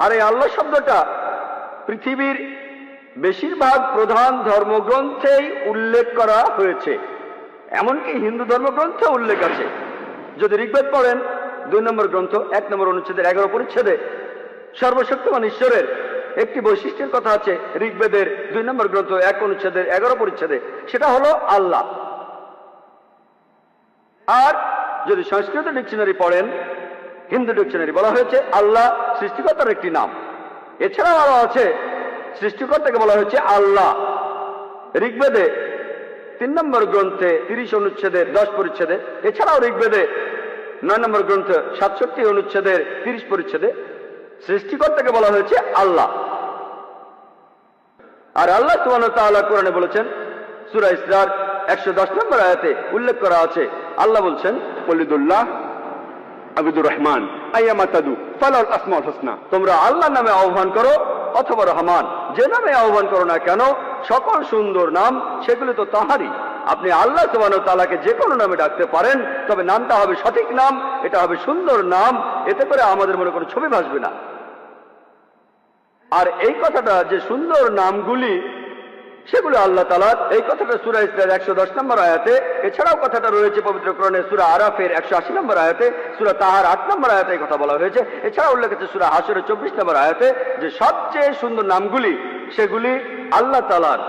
আর এই আল্লাহ শব্দটা পৃথিবীর বেশিরভাগ প্রধান ধর্মগ্রন্থেই উল্লেখ করা হয়েছে, এমনকি হিন্দু ধর্মগ্রন্থে উল্লেখ আছে। যদি ঋগ্বেদ পড়েন 2 নম্বর গ্রন্থ 1 নম্বর অনুচ্ছেদের 11 পরিচ্ছেদে সর্বশক্তিমান ঈশ্বরের একটি বৈশিষ্ট্যের কথা আছে। ঋগ্বেদের 2 নম্বর গ্রন্থ 1 অনুচ্ছেদের 11 পরিচ্ছেদে, সেটা হলো আল্লাহ। আর যদি সংস্কৃত ডিকশনারি পড়েন, হিন্দু ডিকশনারি, বলা হয়েছে আল্লাহ সৃষ্টিকর্তার একটি নাম। এছাড়াও আরো আছে, সৃষ্টিকর্তাকে বলা হয়েছে আল্লাহ। ঋগ্বেদে 3 নম্বর গ্রন্থে 30 অনুচ্ছেদের 10 পরিচ্ছেদে, এছাড়াও ঋগ্বেদে 9 নম্বর গ্রন্থ 67 অনুচ্ছেদের 30 পরিচ্ছেদে সৃষ্টিকর্তাকে বলা হয়েছে আল্লাহ। আর আল্লাহ সুবহানাহু ওয়া তাআলা কোরআনে বলেছেন, সূরা ইসরার 110 নম্বর আয়াতে উল্লেখ করা আছে, আল্লাহ বলছেন, ওয়ালিদুল্লাহ আবিদুর রহমান আইয়ামা তাদু ফালাল আসমাউল হুসনা। তোমরা আল্লাহ নামে আহ্বান করো অথবা রহমান, যে নামে আহ্বান করো না কেন, সকল সুন্দর নাম সেগুলো তো তাহারই। আপনি আল্লাহ সুবহানাহু ওয়া তাআলাকে যে কোনো নামে ডাকতে পারেন, তবে নামটা হবে সঠিক নাম, এটা হবে সুন্দর নাম, এতে করে আমাদের মনে কোনো ছবি ভাসবে না। আর এই কথাটা যে সুন্দর নামগুলি সেগুলো আল্লাহ তাআলার, এই কথাটা সূরা ইসরার 110 নম্বর আয়াতে, এছাড়াও কথাটা রয়েছে পবিত্র কোরআনে সূরা আরাফের 180 নম্বর আয়াতে, সূরা তাহার 8 নম্বর আয়াতে এই কথা বলা হয়েছে। এছাড়া উল্লেখ আছে সূরা হাশরের 24 নম্বর আয়াতে যে সবচেয়ে সুন্দর নামগুলি সেগুলি আল্লাহ তাআলার।